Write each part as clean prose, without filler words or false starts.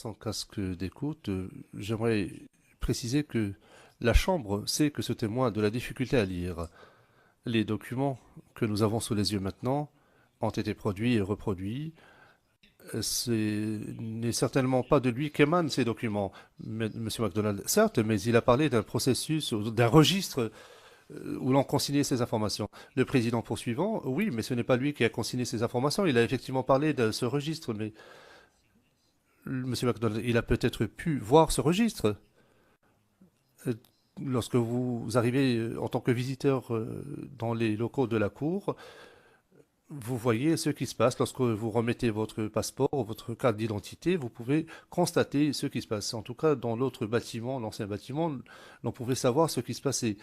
sans casque d'écoute, j'aimerais préciser que la Chambre sait que ce témoin a de la difficulté à lire. Les documents que nous avons sous les yeux maintenant ont été produits et reproduits. Ce n'est certainement pas de lui qu'émanent ces documents, Monsieur MacDonald. Certes, mais il a parlé d'un processus, d'un registre où l'on consignait ces informations. Le président poursuivant, oui, mais ce n'est pas lui qui a consigné ces informations. Il a effectivement parlé de ce registre, mais Monsieur MacDonald, il a peut-être pu voir ce registre. Euh, Lorsque vous arrivez en tant que visiteur dans les locaux de la Cour, vous voyez ce qui se passe. Lorsque vous remettez votre passeport ou votre carte d'identité, vous pouvez constater ce qui se passe. En tout cas, dans l'autre bâtiment, l'ancien bâtiment, l'on pouvait savoir ce qui se passait.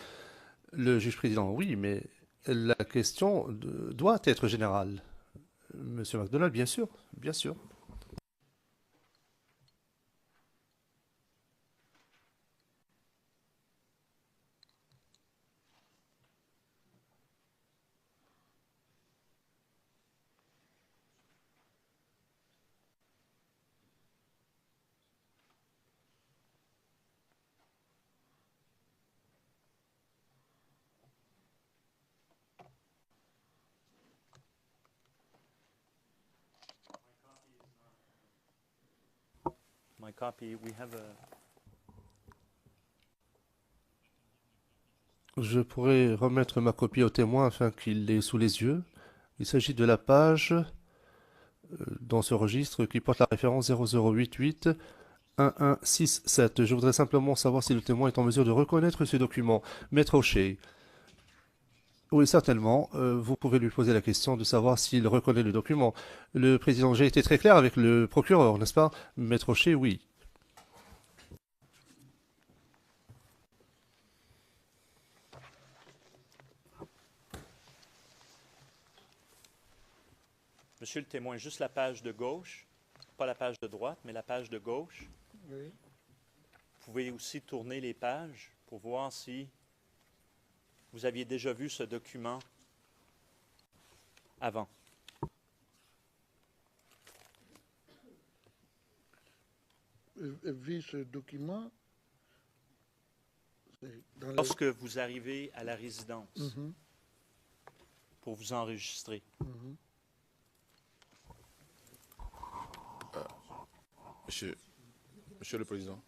Le juge président, oui, mais la question doit être générale. Monsieur MacDonald, bien sûr, bien sûr. My copy, we have a... Je pourrais remettre ma copie au témoin afin qu'il l'ait sous les yeux. Il s'agit de la page dans ce registre qui porte la référence 0088 1167. Je voudrais simplement savoir si le témoin est en mesure de reconnaître ce document. Maître O'Shea. Oui, certainement. Vous pouvez lui poser la question de savoir s'il reconnaît le document. Le président, j'ai été très clair avec le procureur, n'est-ce pas? Maître O'Shea, oui. Monsieur le témoin, juste la page de gauche, pas la page de droite, mais la page de gauche. Oui. Vous pouvez aussi tourner les pages pour voir si vous aviez déjà vu ce document avant. Vu ce document, dans les... Lorsque vous arrivez à la résidence Mhm, pour vous enregistrer, mhm. Monsieur, Monsieur le Président,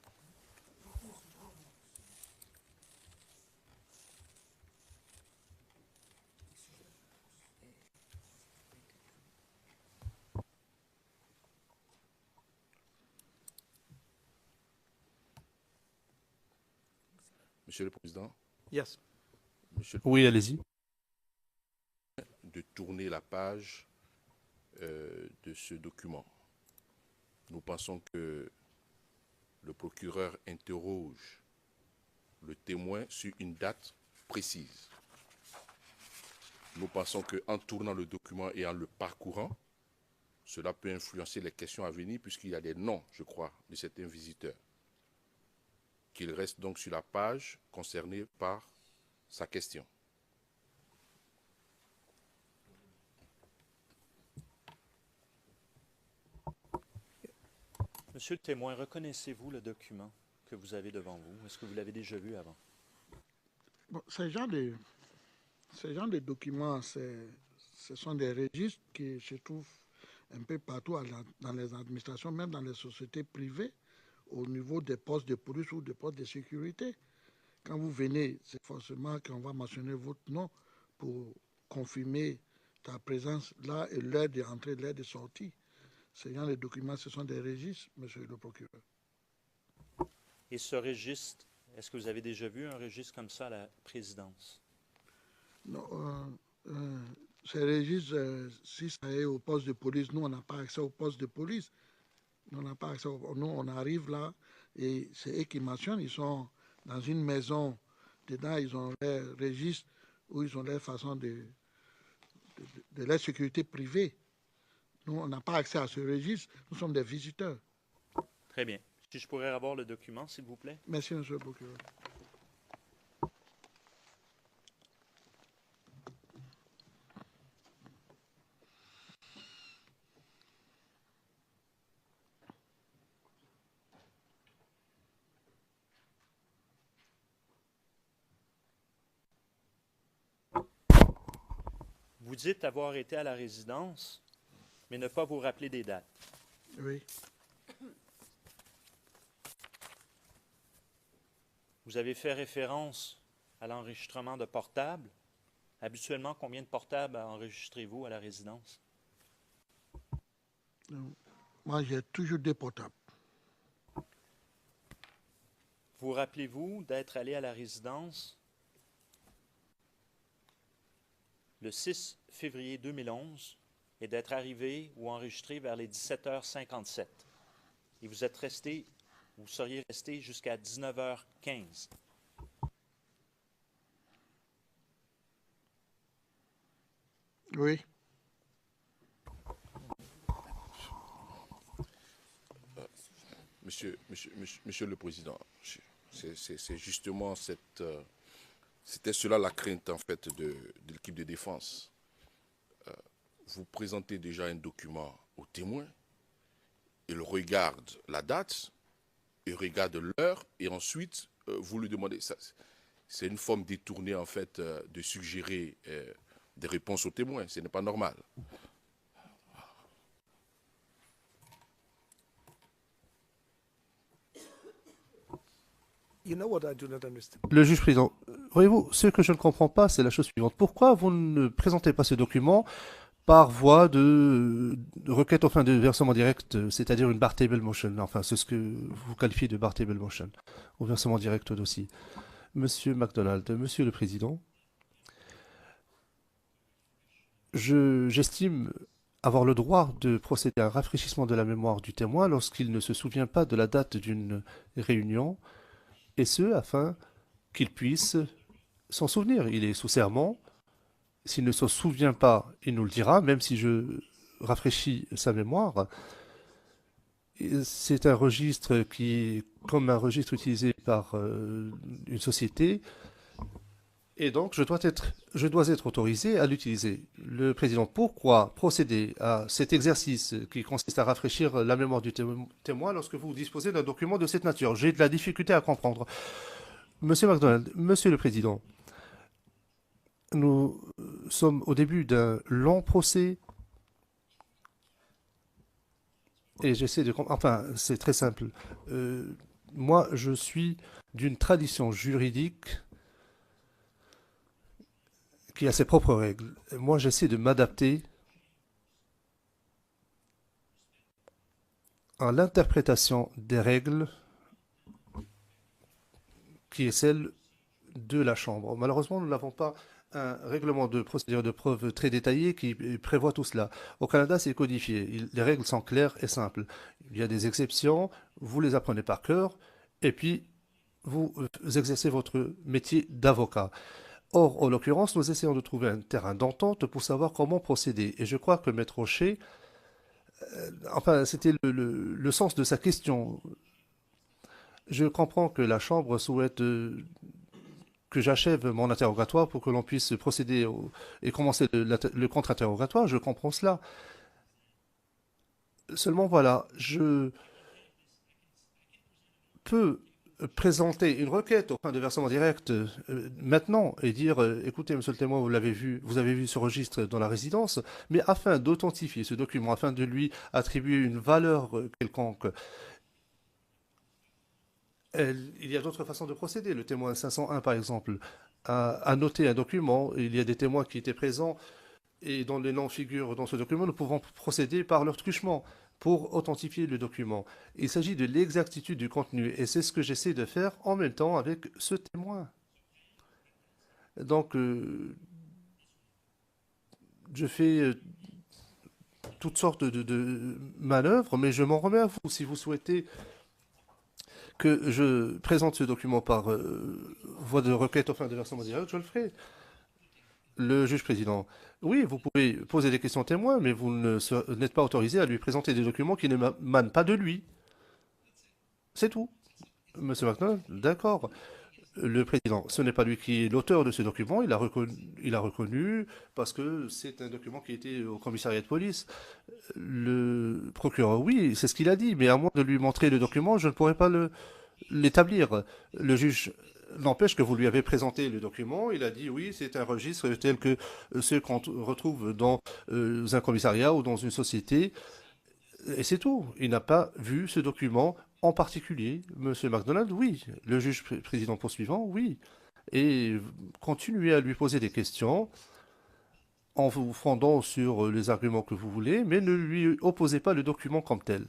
Monsieur le Président, Yes. Monsieur Oui, allez-y. de tourner la page de ce document. Nous pensons que le procureur interroge le témoin sur une date précise. Nous pensons qu'en tournant le document et en le parcourant, cela peut influencer les questions à venir puisqu'il y a des noms, je crois, de certains visiteurs. Qu'il reste donc sur la page concernée par sa question. Monsieur le témoin, reconnaissez-vous le document que vous avez devant vous? Est-ce que vous l'avez déjà vu avant? Bon, ces genres de documents, ce sont des registres qui se trouvent un peu partout dans les administrations, même dans les sociétés privées, au niveau des postes de police ou des postes de sécurité. Quand vous venez, c'est forcément qu'on va mentionner votre nom pour confirmer ta présence là et l'heure d'entrée, l'heure de sortie. Ces genres de documents, ce sont des registres, monsieur le procureur. Et ce registre, est-ce que vous avez déjà vu un registre comme ça à la présidence? Non, ces registres, si ça est au poste de police, nous, on n'a pas accès au poste de police. Nous, on n'a pas accès nous, on arrive là et c'est eux qui mentionnent. Ils sont dans une maison. Dedans, ils ont leur registre où ils ont leur façon de leur sécurité privée. Nous, on n'a pas accès à ce registre. Nous sommes des visiteurs. Très bien. Si je pourrais avoir le document, s'il vous plaît. Merci, monsieur le procureur. Vous dites avoir été à la résidence, mais ne pas vous rappeler des dates. Oui. Vous avez fait référence à l'enregistrement de portables. Habituellement, combien de portables enregistrez-vous à la résidence? Moi, j'ai toujours des portables. Vous rappelez-vous d'être allé à la résidence le 6 février 2011 et d'être arrivé ou enregistré vers les 17h57. Et vous êtes resté, vous seriez resté jusqu'à 19h15. Oui. Monsieur le Président, c'est justement c'était cela la crainte en fait de l'équipe de défense. Vous présentez déjà un document au témoin, il regarde la date, il regarde l'heure et ensuite vous lui demandez. C'est une forme détournée en fait de suggérer des réponses aux témoins. Ce n'est pas normal. Le juge président, voyez-vous, ce que je ne comprends pas, c'est la chose suivante. Pourquoi vous ne présentez pas ce document par voie de requête aux fins de versement direct, c'est-à-dire une bar table motion, enfin, c'est ce que vous qualifiez de bar table motion, au versement direct au dossier. Monsieur MacDonald, Monsieur le Président, j'estime avoir le droit de procéder à un rafraîchissement de la mémoire du témoin lorsqu'il ne se souvient pas de la date d'une réunion, et ce, afin qu'il puisse s'en souvenir. Il est sous serment. S'il ne se souvient pas, il nous le dira, même si je rafraîchis sa mémoire. C'est un registre qui est comme un registre utilisé par une société. Et donc, je dois être autorisé à l'utiliser. Le président, pourquoi procéder à cet exercice qui consiste à rafraîchir la mémoire du témoin lorsque vous disposez d'un document de cette nature? J'ai de la difficulté à comprendre. Monsieur MacDonald, Monsieur le Président, nous sommes au début d'un long procès et j'essaie de comprendre. Enfin, c'est très simple. Moi, je suis d'une tradition juridique qui a ses propres règles. Moi, j'essaie de m'adapter à l'interprétation des règles qui est celle de la Chambre. Malheureusement, nous n'avons pas un règlement de procédure de preuve très détaillé qui prévoit tout cela. Au Canada, c'est codifié. Les règles sont claires et simples. Il y a des exceptions, vous les apprenez par cœur, et puis vous exercez votre métier d'avocat. Or, en l'occurrence, nous essayons de trouver un terrain d'entente pour savoir comment procéder. Et je crois que Maître Rocher, enfin, c'était le sens de sa question. Je comprends que la Chambre souhaite que j'achève mon interrogatoire pour que l'on puisse procéder et commencer le contre-interrogatoire. Je comprends cela. Seulement, voilà, je peux présenter une requête au fin de versement direct maintenant et dire écoutez, monsieur le témoin, vous avez vu ce registre dans la résidence, mais afin d'authentifier ce document, afin de lui attribuer une valeur quelconque, il y a d'autres façons de procéder. Le témoin 501, par exemple, a noté un document. Il y a des témoins qui étaient présents et dont les noms figurent dans ce document. Nous pouvons procéder par leur truchement pour authentifier le document. Il s'agit de l'exactitude du contenu et c'est ce que j'essaie de faire en même temps avec ce témoin. Donc, je fais toutes sortes de manœuvres, mais je m'en remets à vous. Si vous souhaitez que je présente ce document par voie de requête au fin de versement direct, je le ferai. Le juge président, oui, vous pouvez poser des questions témoins, mais vous n'êtes pas autorisé à lui présenter des documents qui ne émanent pas de lui. C'est tout. Monsieur MacDonald, d'accord. Le président, ce n'est pas lui qui est l'auteur de ce document, il a reconnu parce que c'est un document qui était au commissariat de police. Le procureur, oui, c'est ce qu'il a dit, mais à moins de lui montrer le document, je ne pourrais pas l'établir. Le juge, N'empêche que vous lui avez présenté le document, il a dit oui, c'est un registre tel que ceux qu'on retrouve dans un commissariat ou dans une société, et c'est tout. Il n'a pas vu ce document en particulier. Monsieur MacDonald, oui. Le juge président poursuivant, oui. Et continuez à lui poser des questions en vous fondant sur les arguments que vous voulez, mais ne lui opposez pas le document comme tel.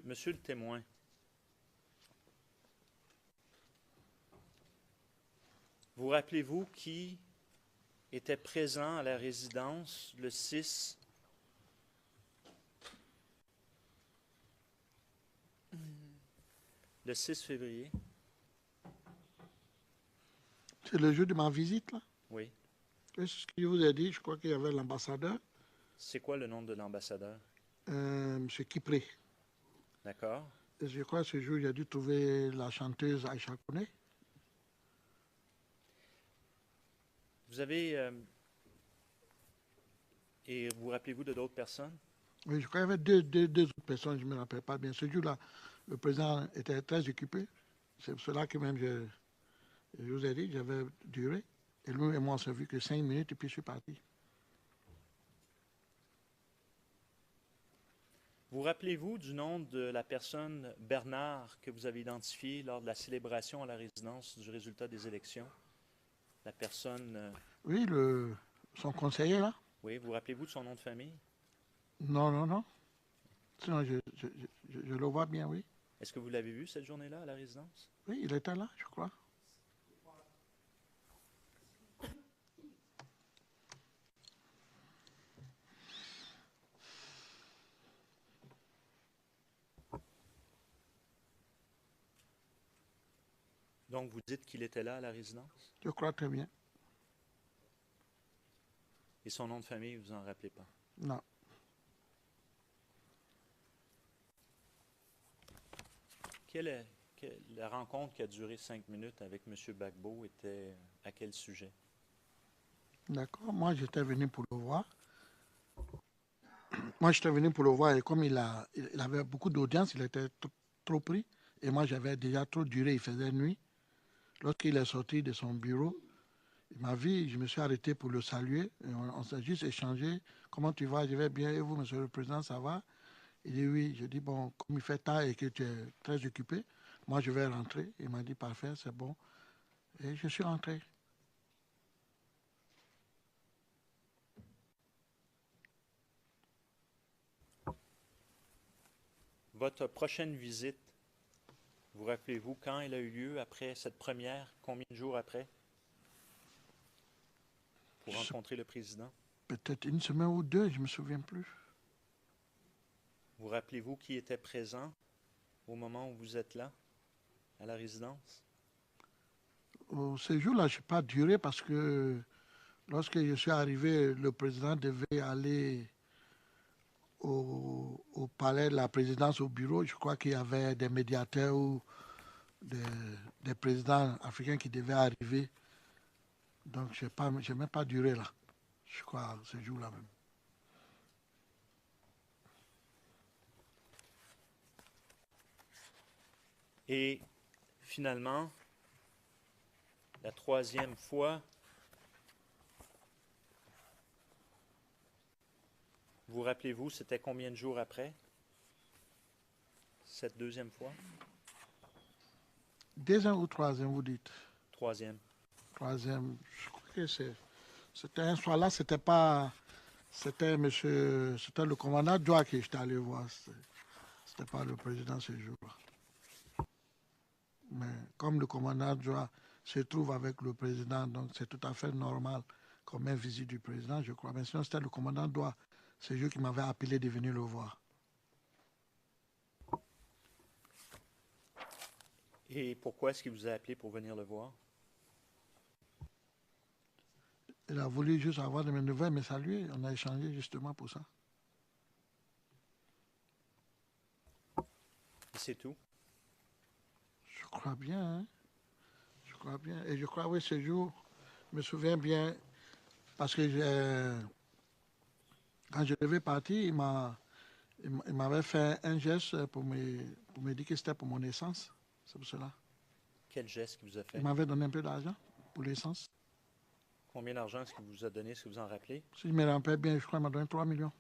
Monsieur le témoin, vous rappelez-vous qui était présent à la résidence le 6 février? C'est le jour de ma visite, là. Oui. C'est ce qu'il vous a dit. Je crois qu'il y avait l'ambassadeur, C'est quoi le nom de l'ambassadeur? M. Kipré. D'accord. Et je crois que ce jour, j'ai dû trouver la chanteuse Aïcha Kone. Vous avez... et vous rappelez-vous de d'autres personnes? Oui, je crois qu'il y avait deux autres personnes, je ne me rappelle pas bien. Ce jour-là, le président était très occupé. C'est pour cela que même je vous ai dit, j'avais duré. Et lui et moi, on s'est vu que 5 minutes et puis je suis parti. Vous rappelez-vous du nom de la personne Bernard que vous avez identifié lors de la célébration à la résidence du résultat des élections? La personne... Oui, son conseiller, là? Oui, vous rappelez-vous de son nom de famille? Non. Sinon, je le vois bien, oui. Est-ce que vous l'avez vu cette journée-là à la résidence? Oui, il était là, je crois. Donc, vous dites qu'il était là à la résidence? Je crois très bien. Et son nom de famille, vous en rappelez pas? Non. La rencontre qui a duré 5 minutes avec M. Gbagbo était à quel sujet? D'accord. Moi, j'étais venu pour le voir. Et comme il avait beaucoup d'audience, il était trop pris. Et moi, j'avais déjà trop duré, il faisait nuit. Lorsqu'il est sorti de son bureau, il m'a vu, je me suis arrêté pour le saluer. Et on s'est juste échangé. Comment tu vas? Je vais bien. Et vous, monsieur le président, ça va? Il dit oui. Je dis bon, comme il fait tard et que tu es très occupé, moi, je vais rentrer. Il m'a dit parfait, c'est bon. Et je suis rentré. Votre prochaine visite, vous rappelez-vous quand elle a eu lieu après cette première? Combien de jours après? Pour rencontrer le président? Peut-être une semaine ou deux, je ne me souviens plus. Vous rappelez-vous qui était présent au moment où vous êtes là, à la résidence? Ce jour-là, je n'ai pas duré parce que lorsque je suis arrivé, le président devait aller au palais de la présidence, au bureau. Je crois qu'il y avait des médiateurs ou des présidents africains qui devaient arriver. Donc, je n'ai même pas duré là, je crois, ce jour-là même. Et finalement, la troisième fois, vous rappelez-vous, c'était combien de jours après cette deuxième fois? Deuxième ou troisième, vous dites? Troisième. Troisième, je crois que c'était un soir là, c'était pas. C'était le commandant Joa que j'étais allé voir. C'était pas le président ce jour-là. Mais comme le commandant Joa se trouve avec le président, donc c'est tout à fait normal comme une visite du président, je crois. Mais sinon, c'était le commandant Joa ce jour qui m'avait appelé de venir le voir. Et pourquoi est-ce qu'il vous a appelé pour venir le voir? Il a voulu juste avoir de mes nouvelles, me saluer. On a échangé justement pour ça. Et c'est tout? Je crois bien, hein? Je crois bien. Et je crois, oui, ce jour, je me souviens bien, parce que quand je devais partir, Il m'avait fait un geste pour me dire que c'était pour mon essence. C'est pour cela. Quel geste qu'il vous a fait? Il m'avait donné un peu d'argent pour l'essence. Combien d'argent est-ce qu'il vous a donné? Est-ce que vous en rappelez? Si je me rappelle bien, je crois qu'il m'a donné 3 millions.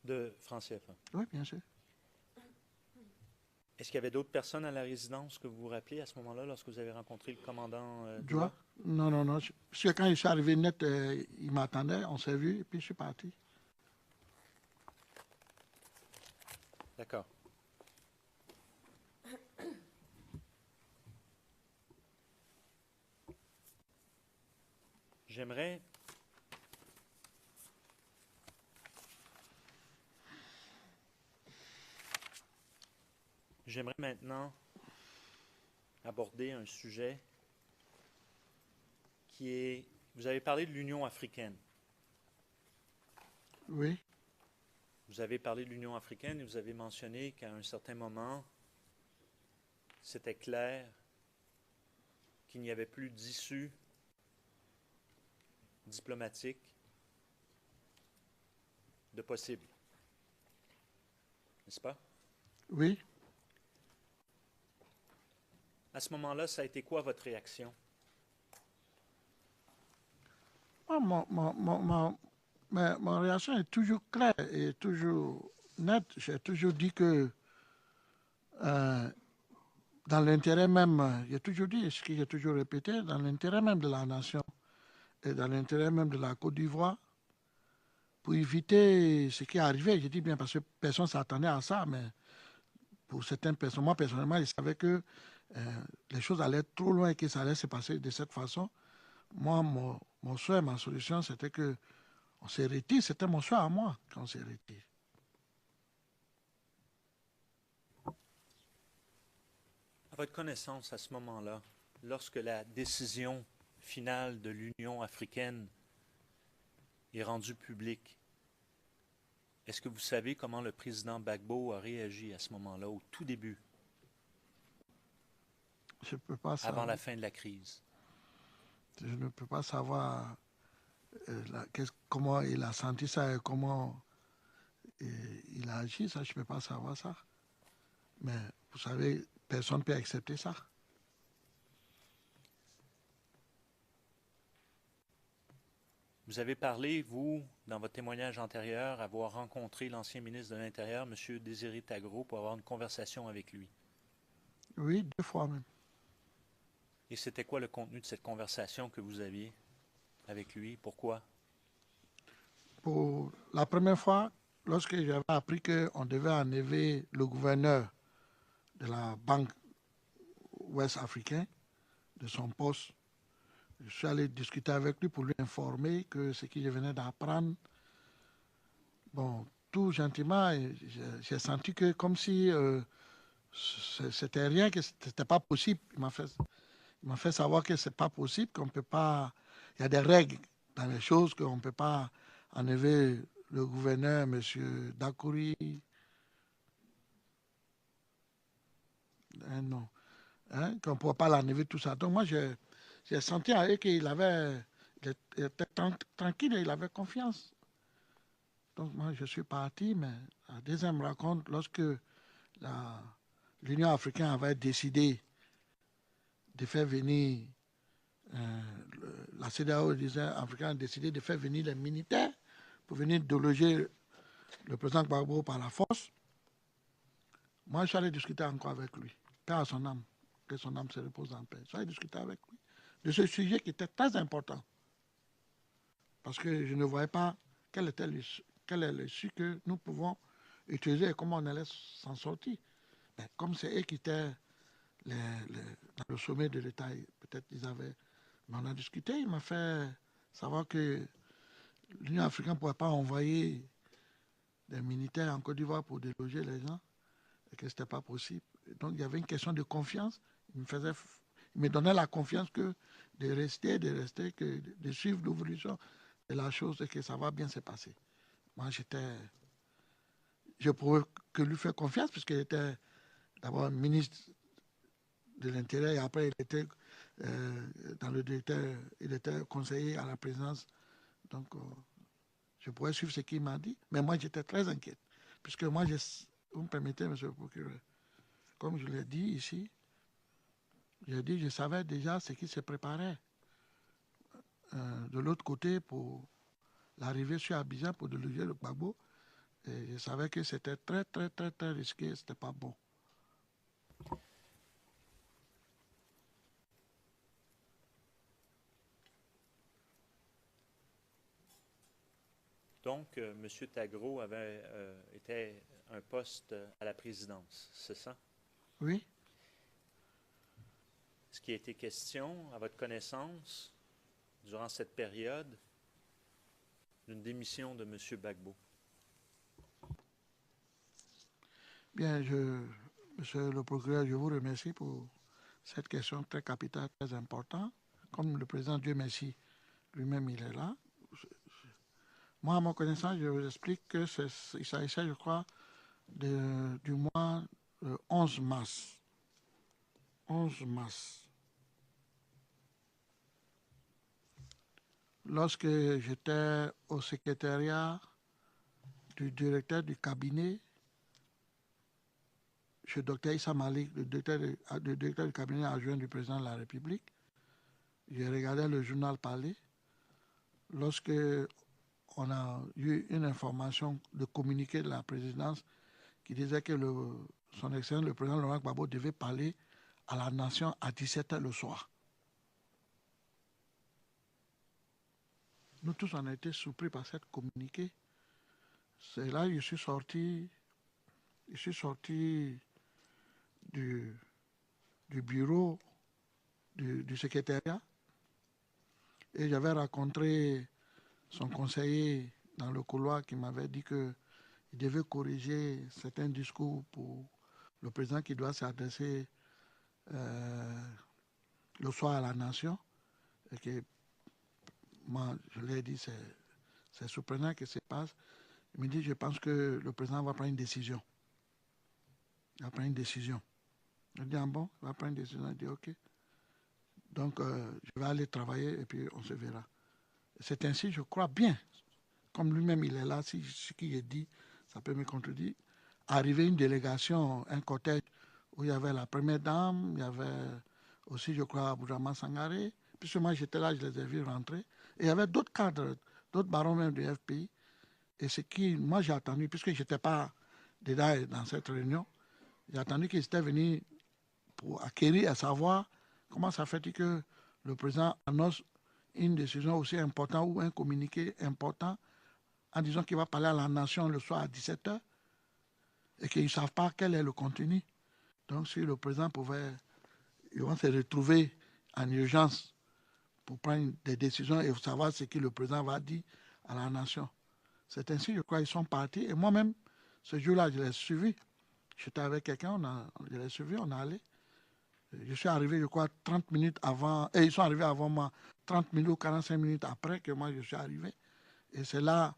De francs CFA. Oui, bien sûr. Est-ce qu'il y avait d'autres personnes à la résidence que vous vous rappelez à ce moment-là, lorsque vous avez rencontré le commandant Doua? Non, non, non. Parce que quand je suis arrivé net, il m'attendait, on s'est vu, et puis je suis parti. D'accord. J'aimerais maintenant aborder un sujet qui est... Vous avez parlé de l'Union africaine. Oui, Vous avez parlé de l'Union africaine et vous avez mentionné qu'à un certain moment, c'était clair qu'il n'y avait plus d'issue diplomatique de possible. N'est-ce pas? oui. À ce moment-là, ça a été quoi votre réaction? Moi, ma réaction est toujours claire et toujours nette. J'ai toujours dit que dans l'intérêt même, j'ai toujours dit, ce que j'ai toujours répété, dans l'intérêt même de la nation et dans l'intérêt même de la Côte d'Ivoire, pour éviter ce qui est arrivé, je dis bien parce que personne ne s'attendait à ça, mais pour certaines personnes, moi personnellement, je savais que les choses allaient trop loin et que ça allait se passer de cette façon. Moi, mon souhait, ma solution, c'était que on se retire. C'était mon choix à moi quand on se retire. À votre connaissance, à ce moment-là, lorsque la décision finale de l'Union africaine est rendue publique, est-ce que vous savez comment le président Gbagbo a réagi à ce moment-là, au tout début, Je peux pas avant savoir, la fin de la crise? je ne peux pas savoir comment il a senti ça et comment il a agi. Ça, je ne peux pas savoir ça. Mais vous savez, personne ne peut accepter ça. Vous avez parlé, vous, dans votre témoignage antérieur, avoir rencontré l'ancien ministre de l'Intérieur, M. Désiré Tagro, pour avoir une conversation avec lui. Oui, 2 fois même. Et c'était quoi le contenu de cette conversation que vous aviez avec lui? Pourquoi? Pour la première fois, lorsque j'avais appris qu'on devait enlever le gouverneur de la Banque ouest africaine de son poste, je suis allé discuter avec lui pour lui informer que ce que je venais d'apprendre, bon, tout gentiment, j'ai senti que comme si c'était rien, que c'était pas possible. Il m'a fait savoir que c'est pas possible, qu'on peut pas. Il y a des règles dans les choses qu'on ne peut pas enlever le gouverneur, M. Dakouri. Non. Hein, qu'on ne pourra pas l'enlever, tout ça. Donc moi, j'ai senti à eux qu'il il était tranquille et il avait confiance. Donc moi, je suis parti, mais la deuxième rencontre, lorsque l'Union africaine avait décidé de faire venir, la CEDEAO, l'Union africaine a décidé de faire venir les militaires pour venir déloger le président Gbagbo par la force, moi, je suis allé discuter encore avec lui. Paix à son âme, que son âme se repose en paix. Je suis allé discuter avec lui de ce sujet qui était très important. Parce que je ne voyais pas quel est l'issue que nous pouvons utiliser et comment on allait s'en sortir. Mais comme c'est eux qui étaient dans le sommet de l'État, peut-être ils avaient... Mais on a discuté, il m'a fait savoir que l'Union africaine ne pourrait pas envoyer des militaires en Côte d'Ivoire pour déloger les gens et que ce n'était pas possible. Donc il y avait une question de confiance. Il me donnait la confiance que de rester, que de suivre l'évolution de la chose et que ça va bien se passer. Moi, je pouvais que lui faire confiance puisqu'il était d'abord ministre de l'Intérieur et après il était il était conseiller à la présidence. Donc je pouvais suivre ce qu'il m'a dit. Mais moi, j'étais très inquiet. puisque moi, vous me permettez, monsieur le procureur, comme je l'ai dit ici, je savais déjà ce qui se préparait de l'autre côté pour l'arrivée sur Abidjan pour déloger le Gbagbo. Et je savais que c'était très, très, très, très risqué, c'était pas bon. Donc, M. Tagro était un poste à la présidence, c'est ça? Oui. Est-ce qu'il a été question, à votre connaissance, durant cette période, d'une démission de M. Gbagbo? Bien, monsieur le procureur, je vous remercie pour cette question très capitale, très importante. Comme le président, Dieu merci, lui-même, il est là. Moi, à mon connaissance, je vous explique qu'il s'agissait, je crois, du mois 11 mars. 11 mars. Lorsque j'étais au secrétariat du directeur du cabinet, chez Dr Issa Malik, le directeur du cabinet adjoint du président de la République, j'ai regardé le journal parler. Lorsque on a eu une information de communiqué de la présidence qui disait que son excellence, le président Laurent Gbagbo, devait parler à la nation à 17h le soir. Nous tous, on a été surpris par cette communiqué. C'est là que je suis sorti du bureau du secrétariat et j'avais rencontré son conseiller dans le couloir qui m'avait dit qu'il devait corriger certains discours pour le président qui doit s'adresser le soir à la nation. Et que moi, je lui ai dit, c'est surprenant que ça passe. Il me dit, je pense que le président va prendre une décision. Il va prendre une décision. Je dis, ah bon, il va prendre une décision. Il dit, ok. Donc, je vais aller travailler et puis on se verra. C'est ainsi, je crois bien, comme lui-même il est là, si ce qu'il a dit, ça peut me contredire. Arriver une délégation, un cortège où il y avait la première dame, il y avait aussi, je crois, Abdourahmane Sangaré. Puisque moi j'étais là, je les ai vus rentrer. Et il y avait d'autres cadres, d'autres barons même du FPI. Et ce qui, moi j'ai attendu, puisque je n'étais pas dedans dans cette réunion, j'ai attendu qu'ils étaient venus pour acquérir, à savoir comment ça fait que le président annonce une décision aussi importante ou un communiqué important en disant qu'il va parler à la nation le soir à 17h et qu'ils ne savent pas quel est le contenu. Donc si le président pouvait, ils vont se retrouver en urgence pour prendre des décisions et savoir ce que le président va dire à la nation. C'est ainsi, je crois, qu'ils sont partis. Et moi-même, ce jour-là, je l'ai suivi. J'étais avec quelqu'un, je l'ai suivi, on est allé. Je suis arrivé, je crois, 30 minutes avant, et ils sont arrivés avant moi, 30 minutes ou 45 minutes après que moi je suis arrivé. Et c'est là,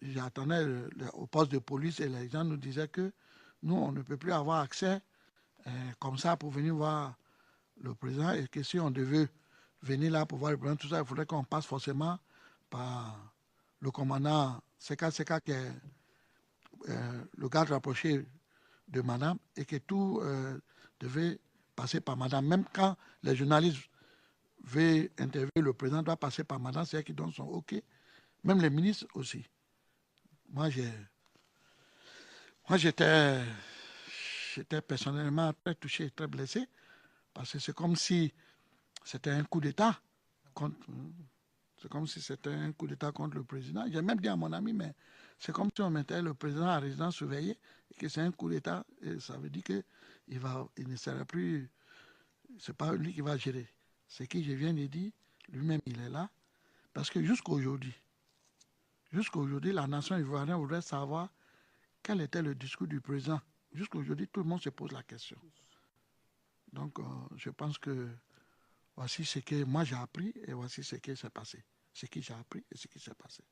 j'attendais au poste de police et les gens nous disaient que nous, on ne peut plus avoir accès comme ça pour venir voir le président et que si on devait venir là pour voir le président, tout ça, il faudrait qu'on passe forcément par le commandant CK qui est le garde rapproché de madame et que tout devait passer par madame. Même quand les journalistes veulent interviewer le président, doit passer par madame, c'est elle qui donne son OK. Même les ministres aussi. Moi, j'étais personnellement très touché, très blessé, parce que c'est comme si c'était un coup d'État contre. C'est comme si c'était un coup d'État contre le président. J'ai même dit à mon ami, mais c'est comme si on mettait le président à résidence surveillée et que c'est un coup d'État. Et ça veut dire qu'il ne sera plus. C'est pas lui qui va gérer. Ce que je viens de dire, lui-même, il est là. Parce que jusqu'à aujourd'hui, la nation ivoirienne voudrait savoir quel était le discours du président. Jusqu'à aujourd'hui, tout le monde se pose la question. Donc, je pense que voici ce que moi j'ai appris et voici ce qui s'est passé. Ce que j'ai appris et ce qui s'est passé.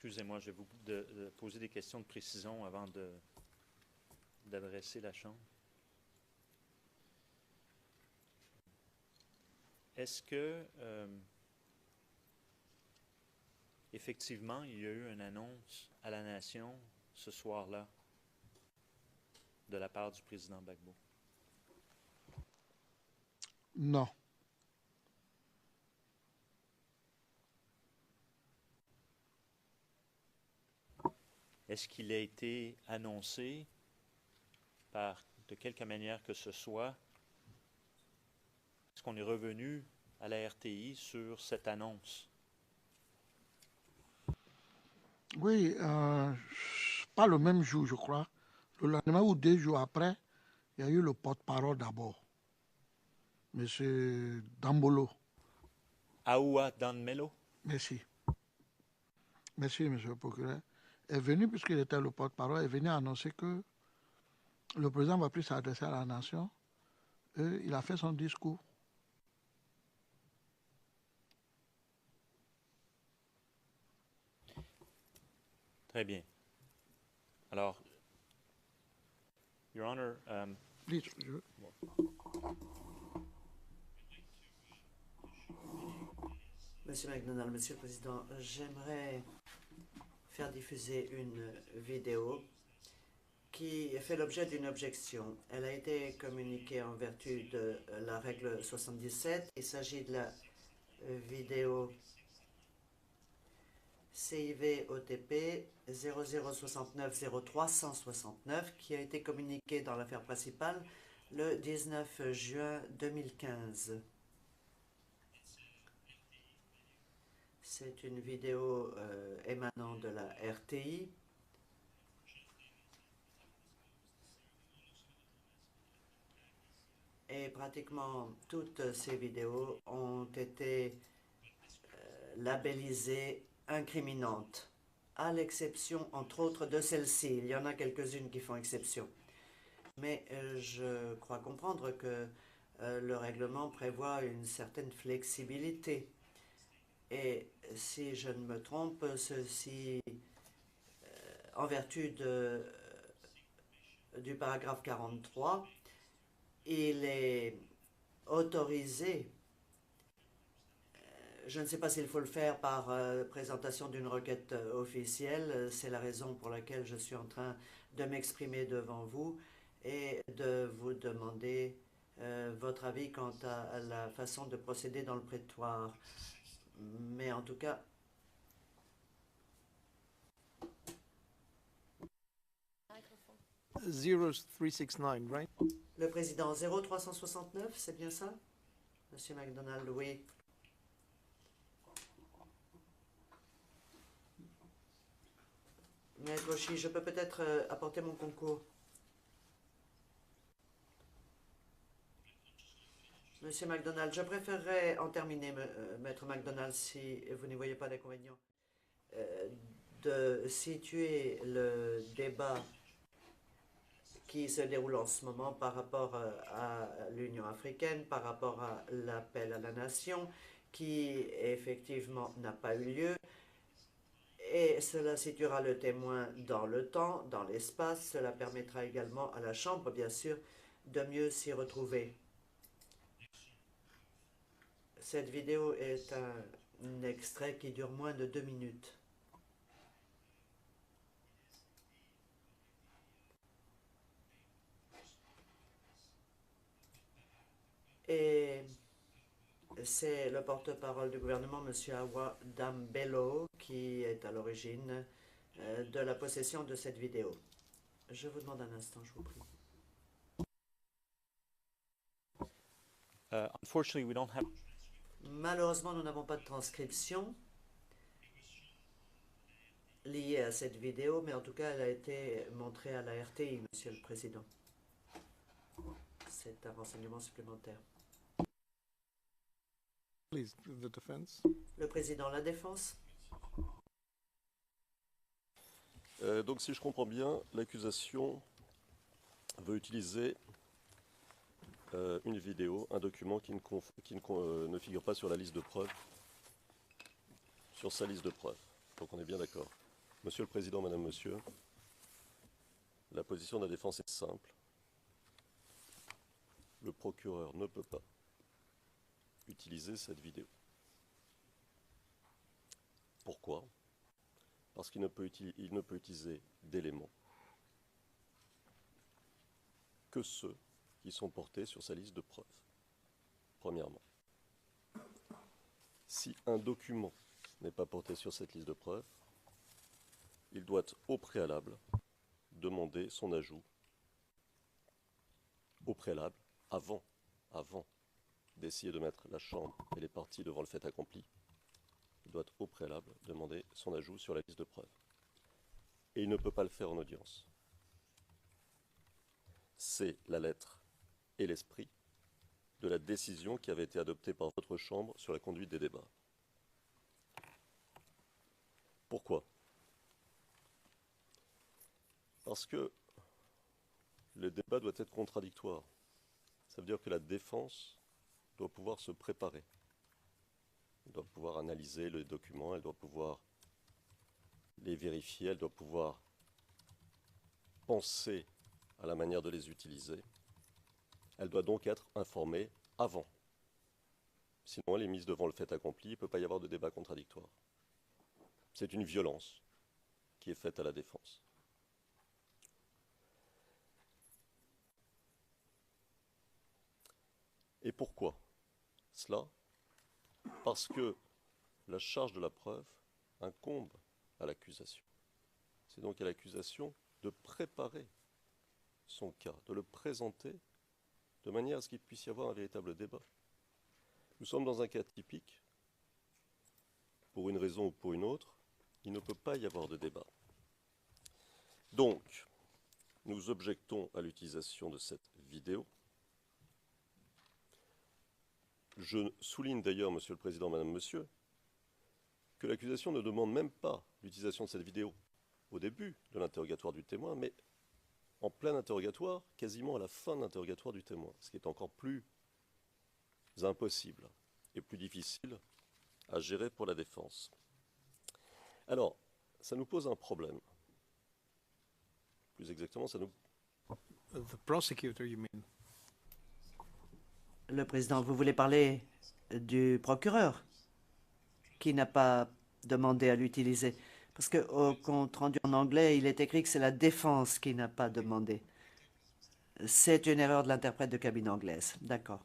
Excusez-moi, je vais vous poser des questions de précision avant d'adresser la Chambre. Est-ce que, effectivement, il y a eu une annonce à la nation ce soir-là de la part du président Gbagbo? Non. Est-ce qu'il a été annoncé de quelque manière que ce soit? Est-ce qu'on est revenu à la RTI sur cette annonce? Oui, pas le même jour, je crois. Le lendemain ou 2 jours après, il y a eu le porte-parole d'abord, M. Dambolo. Aoua Danmelo? Merci. Merci, M. le procureur. Est venu, puisqu'il était le porte-parole, est venu annoncer que le président va plus s'adresser à la nation. Et il a fait son discours. Très bien. Alors, Your Honor, Please, Monsieur McDonald, Monsieur le Président, j'aimerais faire diffuser une vidéo qui fait l'objet d'une objection. Elle a été communiquée en vertu de la règle 77. Il s'agit de la vidéo CIV OTP 0069 0369 qui a été communiquée dans l'affaire principale le 19 juin 2015. C'est une vidéo émanant de la RTI. Et pratiquement toutes ces vidéos ont été labellisées incriminantes, à l'exception, entre autres, de celle-ci. Il y en a quelques-unes qui font exception. Mais je crois comprendre que le règlement prévoit une certaine flexibilité. Et si je ne me trompe, ceci, en vertu du paragraphe 43, il est autorisé, je ne sais pas s'il faut le faire par présentation d'une requête officielle, c'est la raison pour laquelle je suis en train de m'exprimer devant vous et de vous demander votre avis quant à la façon de procéder dans le prétoire. Mais en tout cas, right? Le président 0369, c'est bien ça? Monsieur McDonald, oui. Maître Oshie, je peux peut-être apporter mon concours. Monsieur McDonald, je préférerais en terminer, Maître McDonald, si vous n'y voyez pas d'inconvénient, de situer le débat qui se déroule en ce moment par rapport à l'Union africaine, par rapport à l'appel à la nation, qui effectivement n'a pas eu lieu. Et cela situera le témoin dans le temps, dans l'espace. Cela permettra également à la Chambre, bien sûr, de mieux s'y retrouver. Cette vidéo est un extrait qui dure moins de 2 minutes. Et c'est le porte-parole du gouvernement, M. Awa Dambelo, qui est à l'origine de la possession de cette vidéo. Je vous demande un instant, je vous prie. Unfortunately, we don't have... Malheureusement, nous n'avons pas de transcription liée à cette vidéo, mais en tout cas, elle a été montrée à la RTI, Monsieur le Président. C'est un renseignement supplémentaire. Please, the defense. Le Président, la défense. Donc si je comprends bien, l'accusation veut utiliser une vidéo, un document qui ne figure pas sur la liste de preuves, sur sa liste de preuves. Donc on est bien d'accord. Monsieur le Président, Madame, Monsieur, la position de la défense est simple. Le procureur ne peut pas utiliser cette vidéo. Pourquoi? Parce qu'il ne peut utiliser d'éléments que ceux qui sont portés sur sa liste de preuves. Premièrement, si un document n'est pas porté sur cette liste de preuves, il doit au préalable demander son ajout au préalable, avant d'essayer de mettre la Chambre et les parties devant le fait accompli. Il doit au préalable demander son ajout sur la liste de preuves. Et il ne peut pas le faire en audience. C'est la lettre et l'esprit de la décision qui avait été adoptée par votre Chambre sur la conduite des débats. Pourquoi? Parce que le débat doit être contradictoire. Ça veut dire que la défense doit pouvoir se préparer. Elle doit pouvoir analyser les documents, elle doit pouvoir les vérifier, elle doit pouvoir penser à la manière de les utiliser. Elle doit donc être informée avant. Sinon, elle est mise devant le fait accompli, il ne peut pas y avoir de débat contradictoire. C'est une violence qui est faite à la défense. Et pourquoi cela? Parce que la charge de la preuve incombe à l'accusation. C'est donc à l'accusation de préparer son cas, de le présenter de manière à ce qu'il puisse y avoir un véritable débat. Nous sommes dans un cas typique. Pour une raison ou pour une autre, il ne peut pas y avoir de débat. Donc, nous objectons à l'utilisation de cette vidéo. Je souligne d'ailleurs, Monsieur le Président, Madame, Monsieur, que l'accusation ne demande même pas l'utilisation de cette vidéo au début de l'interrogatoire du témoin, mais en plein interrogatoire, quasiment à la fin de l'interrogatoire du témoin, ce qui est encore plus impossible et plus difficile à gérer pour la défense. Alors, ça nous pose un problème. Plus exactement, ça nous... The prosecutor, you mean? Le président, vous voulez parler du procureur qui n'a pas demandé à l'utiliser? Parce qu'au compte rendu en anglais, il est écrit que c'est la défense qui n'a pas demandé. C'est une erreur de l'interprète de cabine anglaise. D'accord.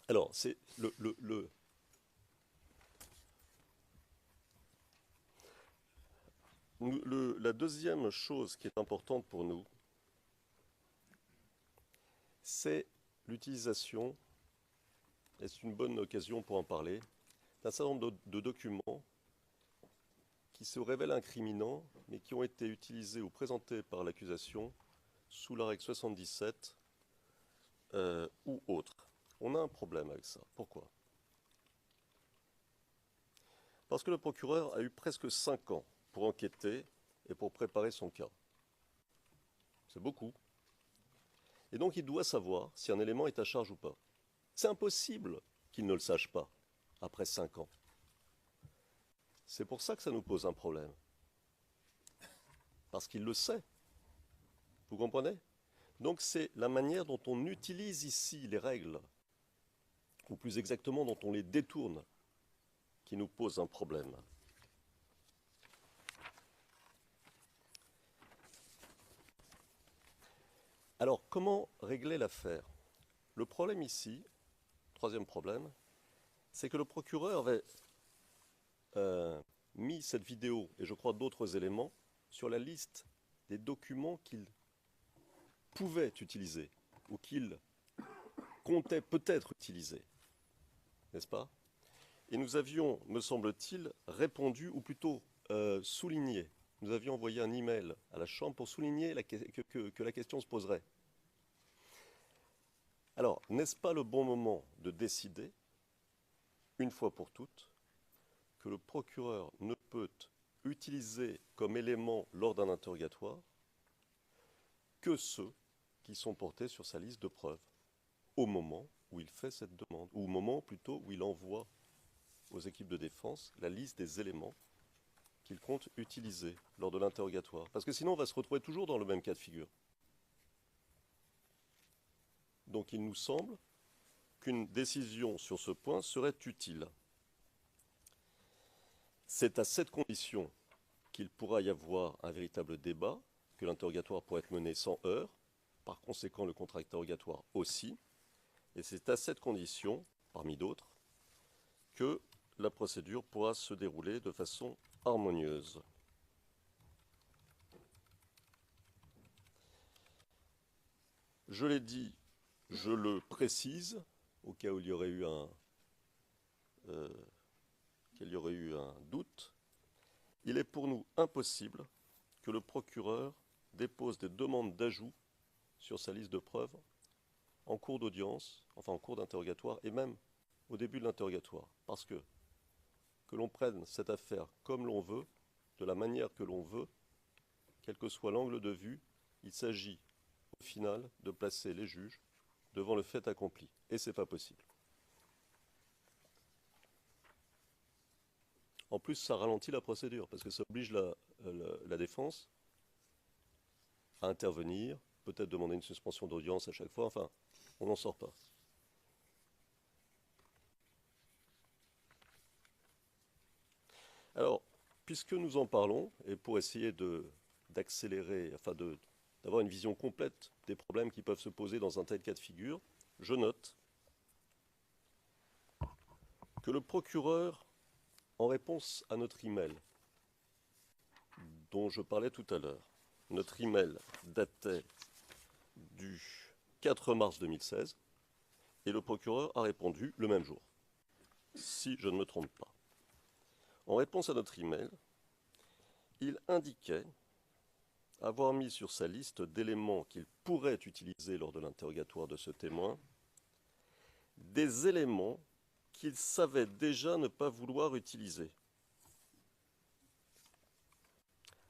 Alors, c'est la deuxième chose qui est importante pour nous, c'est l'utilisation, et c'est une bonne occasion pour en parler, d'un certain nombre de documents qui se révèlent incriminants, mais qui ont été utilisés ou présentés par l'accusation sous la règle 77 ou autre. On a un problème avec ça. Pourquoi? Parce que le procureur a eu presque 5 ans pour enquêter et pour préparer son cas. C'est beaucoup. Et donc il doit savoir si un élément est à charge ou pas. C'est impossible qu'il ne le sache pas après 5 ans. C'est pour ça que ça nous pose un problème. Parce qu'il le sait. Vous comprenez? Donc c'est la manière dont on utilise ici les règles, ou plus exactement dont on les détourne, qui nous pose un problème. Alors, comment régler l'affaire? Le problème ici, troisième problème, c'est que le procureur avait mis cette vidéo, et je crois d'autres éléments, sur la liste des documents qu'il pouvait utiliser, ou qu'il comptait peut-être utiliser. N'est-ce pas? Et nous avions, me semble-t-il, répondu, ou plutôt souligné. Nous avions envoyé un email à la Chambre pour souligner que la question se poserait. Alors, n'est-ce pas le bon moment de décider, une fois pour toutes, que le procureur ne peut utiliser comme élément lors d'un interrogatoire que ceux qui sont portés sur sa liste de preuves, au moment où il fait cette demande, ou au moment plutôt où il envoie aux équipes de défense la liste des éléments qu'ils comptent utiliser lors de l'interrogatoire. Parce que sinon, on va se retrouver toujours dans le même cas de figure. Donc il nous semble qu'une décision sur ce point serait utile. C'est à cette condition qu'il pourra y avoir un véritable débat, que l'interrogatoire pourra être mené sans heurts, par conséquent le contre-interrogatoire aussi, et c'est à cette condition, parmi d'autres, que la procédure pourra se dérouler de façon harmonieuse. Je l'ai dit, je le précise, au cas où il y aurait eu un doute, il est pour nous impossible que le procureur dépose des demandes d'ajout sur sa liste de preuves en cours d'audience, enfin en cours d'interrogatoire et même au début de l'interrogatoire. Parce que l'on prenne cette affaire comme l'on veut, de la manière que l'on veut, quel que soit l'angle de vue, il s'agit au final de placer les juges devant le fait accompli. Et ce n'est pas possible. En plus, ça ralentit la procédure, parce que ça oblige la défense à intervenir, peut-être demander une suspension d'audience à chaque fois, enfin, on n'en sort pas. Alors, puisque nous en parlons, et pour essayer d'accélérer, enfin d'avoir une vision complète des problèmes qui peuvent se poser dans un tel cas de figure, je note que le procureur, en réponse à notre email, dont je parlais tout à l'heure, notre email datait du 4 mars 2016, et le procureur a répondu le même jour, si je ne me trompe pas. En réponse à notre email, il indiquait avoir mis sur sa liste d'éléments qu'il pourrait utiliser lors de l'interrogatoire de ce témoin des éléments qu'il savait déjà ne pas vouloir utiliser.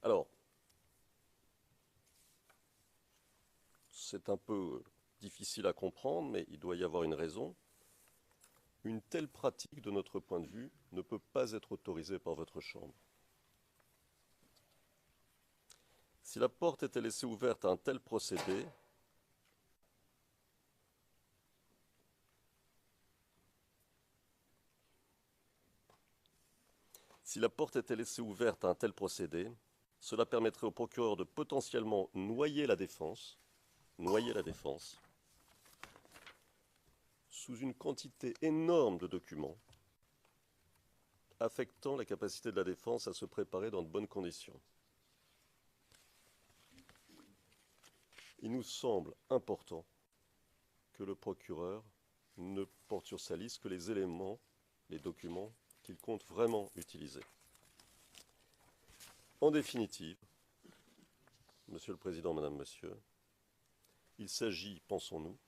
Alors, c'est un peu difficile à comprendre, mais il doit y avoir une raison. Une telle pratique, de notre point de vue, ne peut pas être autorisée par votre Chambre. Si la porte était laissée ouverte à un tel procédé, cela permettrait au procureur de potentiellement noyer la défense sous une quantité énorme de documents, affectant la capacité de la défense à se préparer dans de bonnes conditions. Il nous semble important que le procureur ne porte sur sa liste que les éléments, les documents qu'il compte vraiment utiliser. En définitive, Monsieur le Président, Madame, Monsieur, il s'agit, pensons-nous,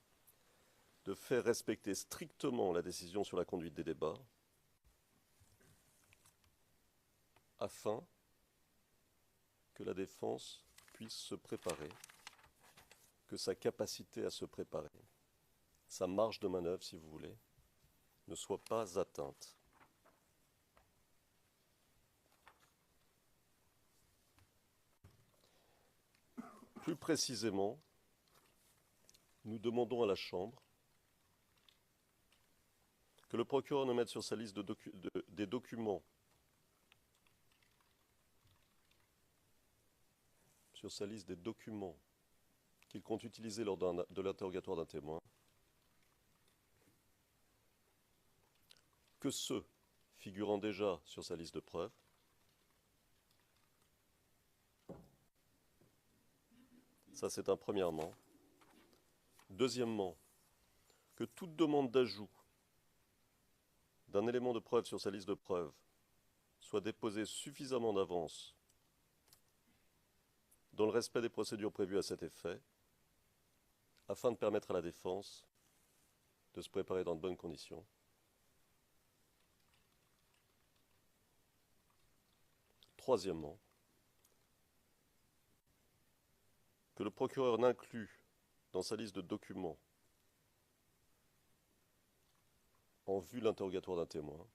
de faire respecter strictement la décision sur la conduite des débats afin que la défense puisse se préparer, que sa capacité à se préparer, sa marge de manœuvre, si vous voulez, ne soit pas atteinte. Plus précisément, nous demandons à la Chambre que le procureur ne mette sur sa liste des documents qu'il compte utiliser lors de l'interrogatoire d'un témoin, que ceux figurant déjà sur sa liste de preuves, ça c'est un premièrement. Deuxièmement, que toute demande d'ajout d'un élément de preuve sur sa liste de preuves soit déposée suffisamment d'avance dans le respect des procédures prévues à cet effet, afin de permettre à la défense de se préparer dans de bonnes conditions. Troisièmement, que le procureur n'inclut dans sa liste de documents en vue de l'interrogatoire d'un témoin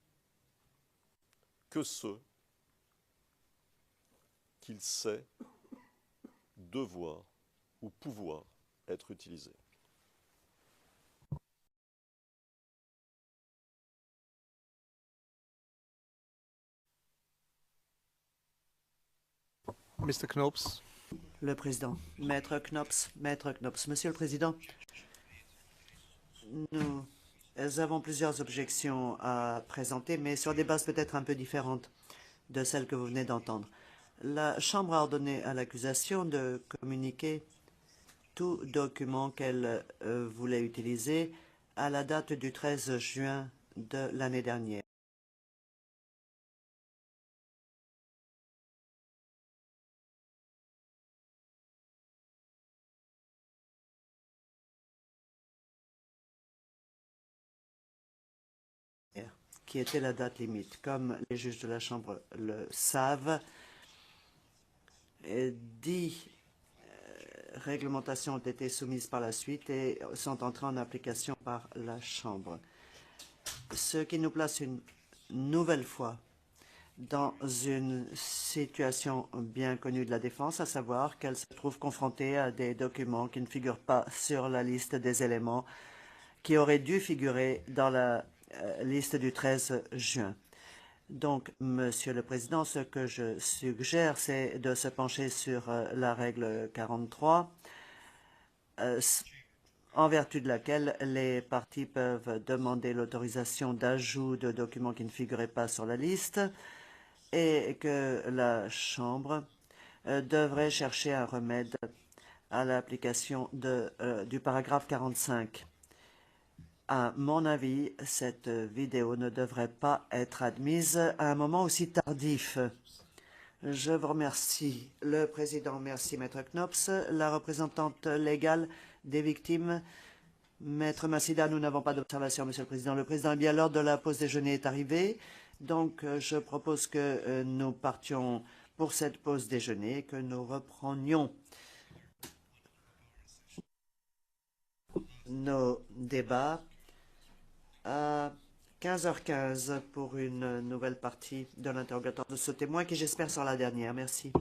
que ceux qu'il sait devoir ou pouvoir être utilisés. Mr. Knopf. Le président. Maître Knops, Monsieur le Président, nous avons plusieurs objections à présenter, mais sur des bases peut-être un peu différentes de celles que vous venez d'entendre. La Chambre a ordonné à l'accusation de communiquer tout document qu'elle voulait utiliser à la date du 13 juin de l'année dernière. Qui était la date limite. Comme les juges de la Chambre le savent, 10 réglementations ont été soumises par la suite et sont entrées en application par la Chambre. Ce qui nous place une nouvelle fois dans une situation bien connue de la défense, à savoir qu'elle se trouve confrontée à des documents qui ne figurent pas sur la liste des éléments qui auraient dû figurer dans la liste du 13 juin. Donc, Monsieur le Président, ce que je suggère, c'est de se pencher sur la règle 43, en vertu de laquelle les parties peuvent demander l'autorisation d'ajout de documents qui ne figuraient pas sur la liste et que la Chambre devrait chercher un remède à l'application du paragraphe 45. À mon avis, cette vidéo ne devrait pas être admise à un moment aussi tardif. Je vous remercie. Le Président, merci Maître Knops. La représentante légale des victimes, Maître Massida, nous n'avons pas d'observation, Monsieur le Président. Le Président, eh bien, l'heure de la pause déjeuner est arrivée. Donc, je propose que nous partions pour cette pause déjeuner, que nous reprenions nos débats à 15h15 pour une nouvelle partie de l'interrogatoire de ce témoin qui, j'espère, sera la dernière. Merci.